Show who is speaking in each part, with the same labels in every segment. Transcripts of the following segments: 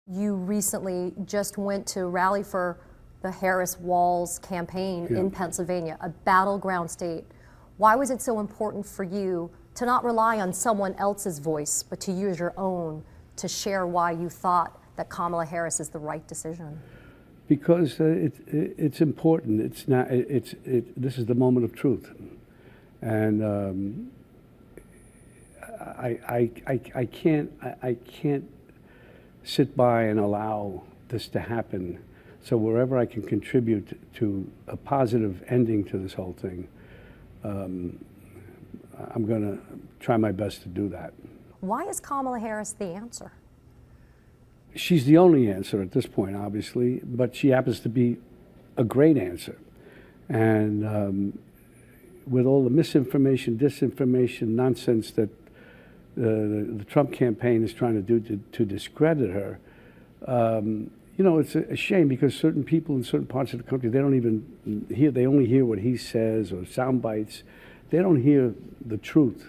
Speaker 1: You recently just went to rally for the Harris-Walz campaign in Pennsylvania, a battleground state. Why was it so important for you to not rely on someone else's voice, but to use your own to share why you thought that Kamala Harris is the right decision?
Speaker 2: Because it's important. It's not. This is the moment of truth, and I can't sit by and allow this to happen. So wherever I can contribute to a positive ending to this whole thing, I'm going to try my best to do that.
Speaker 1: Why is Kamala Harris the answer?
Speaker 2: She's the only answer at this point, obviously, but she happens to be a great answer. And with all the misinformation, disinformation, nonsense that the Trump campaign is trying to do to discredit her, you know, it's a shame because certain people in certain parts of the country, they don't even hear, they only hear what he says or sound bites. They don't hear the truth.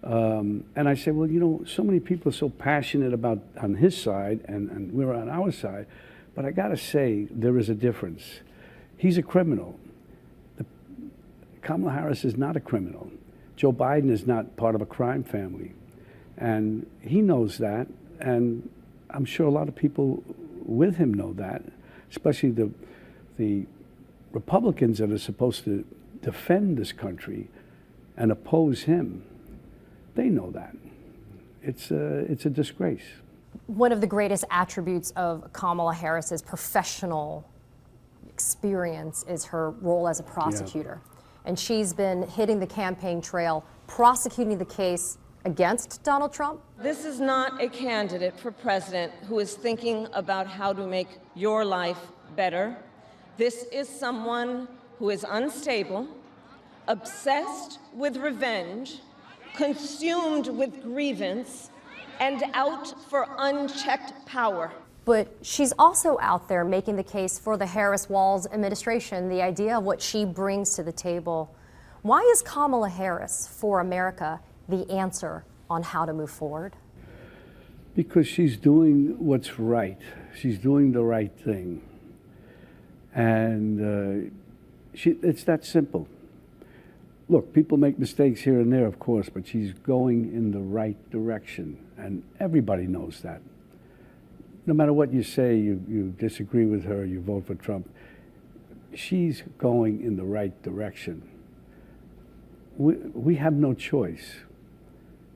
Speaker 2: And I say, well, you know, so many people are so passionate about on his side and we're on our side, but I gotta say there is a difference. He's a criminal. Kamala Harris is not a criminal. Joe Biden is not part of a crime family. And he knows that, and I'm sure a lot of people with him know that, especially the Republicans that are supposed to defend this country and oppose him. They know that. It's a disgrace.
Speaker 1: One of the greatest attributes of Kamala Harris's professional experience is her role as a prosecutor. Yeah. And she's been hitting the campaign trail, prosecuting the case against Donald Trump.
Speaker 3: This is not a candidate for president who is thinking about how to make your life better. This is someone who is unstable, obsessed with revenge, consumed with grievance, and out for unchecked power.
Speaker 1: But she's also out there making the case for the Harris-Walz administration, the idea of what she brings to the table. Why is Kamala Harris for America the answer on how to move forward?
Speaker 2: Because she's doing what's right. She's doing the right thing. And it's that simple. Look, people make mistakes here and there, of course, but she's going in the right direction. And everybody knows that. No matter what you say, you disagree with her, you vote for Trump, she's going in the right direction. We have no choice.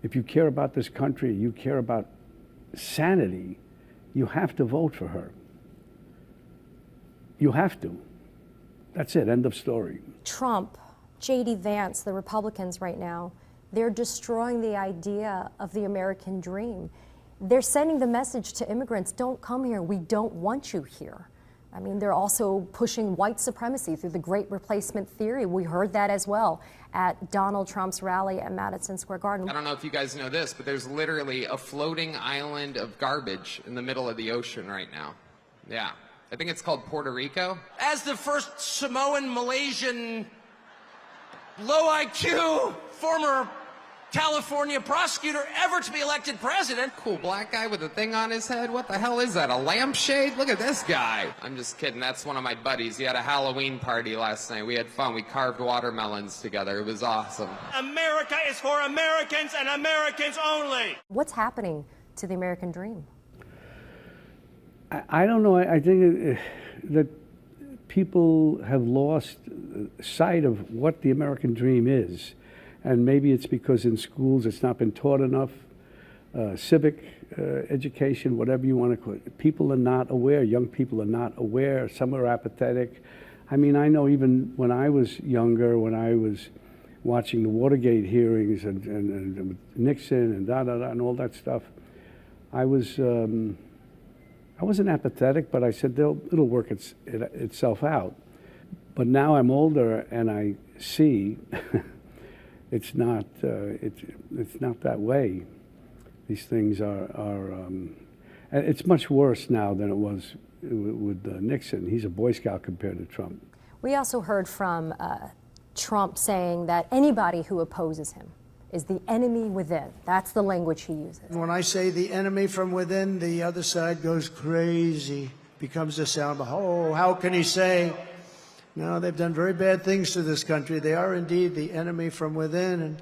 Speaker 2: If you care about this country, you care about sanity, you have to vote for her. You have to. That's it, end of story.
Speaker 1: Trump, J.D. Vance, the Republicans right now, they're destroying the idea of the American dream. They're sending the message to immigrants, don't come here, we don't want you here. I mean, they're also pushing white supremacy through the Great Replacement theory. We heard that as well at Donald Trump's rally at Madison Square Garden.
Speaker 4: I don't know if you guys know this, but there's literally a floating island of garbage in the middle of the ocean right now. Yeah, I think it's called Puerto Rico.
Speaker 5: As the first Samoan, Malaysian, low IQ, former California prosecutor ever to be elected president.
Speaker 4: Cool black guy with a thing on his head. What the hell is that? A lampshade? Look at this guy. I'm just kidding. That's one of my buddies. He had a Halloween party last night. We had fun. We carved watermelons together. It was awesome.
Speaker 5: America is for Americans and Americans only.
Speaker 1: What's happening to the American dream?
Speaker 2: I don't know. I think that people have lost sight of what the American dream is. And maybe it's because in schools it's not been taught enough, civic education, whatever you want to call it. People are not aware, young people are not aware, some are apathetic. I mean, I know even when I was younger, when I was watching the Watergate hearings and Nixon and and all that stuff, I wasn't apathetic, but I said it'll work itself out. But now I'm older and I see it's not that way. These things are it's much worse now than it was with Nixon. He's a Boy Scout compared to Trump.
Speaker 1: We also heard from Trump saying that anybody who opposes him is the enemy within. That's the language he uses.
Speaker 6: When I say the enemy from within, the other side goes crazy, becomes a sound. Oh, how can he say? No, they've done very bad things to this country. They are indeed the enemy from within.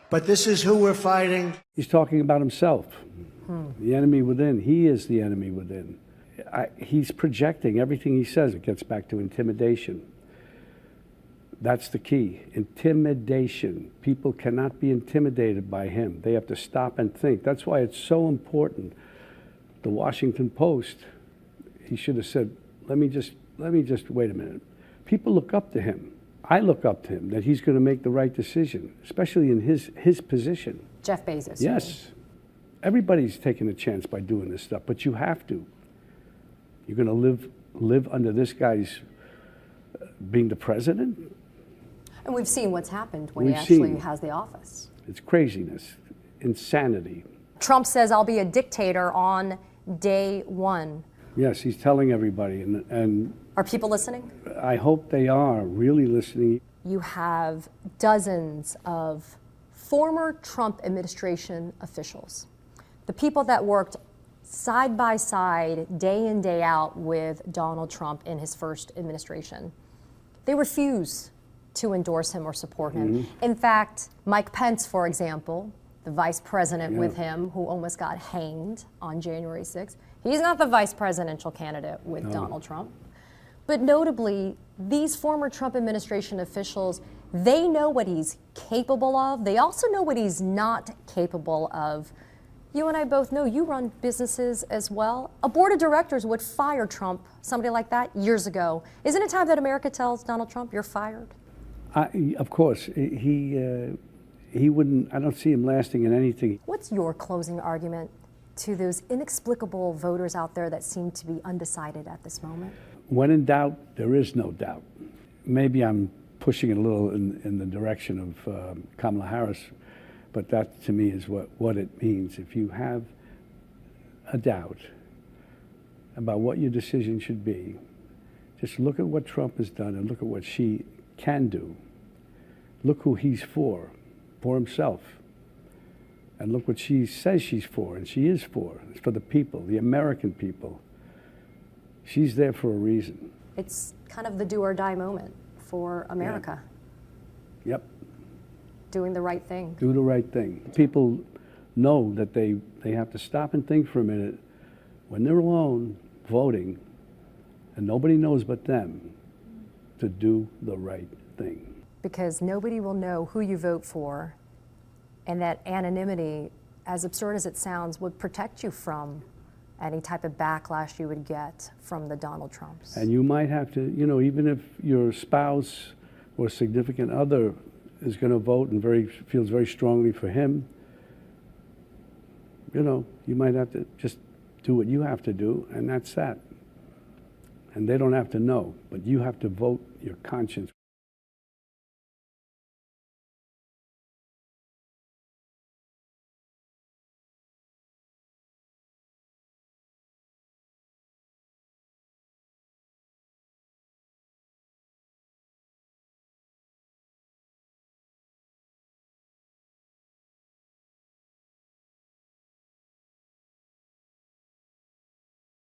Speaker 6: But this is who we're fighting.
Speaker 2: He's talking about himself. The enemy within. He is the enemy within. He's projecting everything he says. It gets back to intimidation. That's the key. Intimidation. People cannot be intimidated by him. They have to stop and think. That's why it's so important. The Washington Post, he should have said, let me just wait a minute. People look up to him. I look up to him that he's going to make the right decision, especially in his position.
Speaker 1: Jeff Bezos.
Speaker 2: Yes. Everybody's taking a chance by doing this stuff, but you have to. You're going to live under this guy's being the president?
Speaker 1: And we've seen what's happened when he actually has the office.
Speaker 2: It's craziness, insanity.
Speaker 1: Trump says, I'll be a dictator on day one.
Speaker 2: Yes, he's telling everybody, and
Speaker 1: Are people listening?
Speaker 2: I hope they are really listening.
Speaker 1: You have dozens of former Trump administration officials, the people that worked side by side, day in, day out with Donald Trump in his first administration. They refuse to endorse him or support him. In fact, Mike Pence, for example, the vice president with him, who almost got hanged on January 6th, he's not the vice presidential candidate with Donald Trump. But notably, these former Trump administration officials, they know what he's capable of. They also know what he's not capable of. You and I both know you run businesses as well. A board of directors would fire Trump, somebody like that, years ago. Isn't it time that America tells Donald Trump, you're fired?
Speaker 2: Of course, he wouldn't, I don't see him lasting in anything.
Speaker 1: What's your closing argument to those inexplicable voters out there that seem to be undecided at this moment?
Speaker 2: When in doubt, there is no doubt. Maybe I'm pushing it a little in the direction of Kamala Harris, but that to me is what it means. If you have a doubt about what your decision should be, just look at what Trump has done and look at what she can do. Look who he's for himself. And look what she says she's for, and she is for. It's for the people, the American people. She's there for a reason.
Speaker 1: It's kind of the do or die moment for America.
Speaker 2: Yeah. Yep.
Speaker 1: Doing the right thing.
Speaker 2: Do the right thing. People know that they have to stop and think for a minute when they're alone voting and nobody knows but them to do the right thing.
Speaker 1: Because nobody will know who you vote for, and that anonymity, as absurd as it sounds, would protect you from any type of backlash you would get from the Donald Trumps.
Speaker 2: And you might have to, even if your spouse or significant other is going to vote and feels very strongly for him, you might have to just do what you have to do, and that's that. And they don't have to know, but you have to vote your conscience.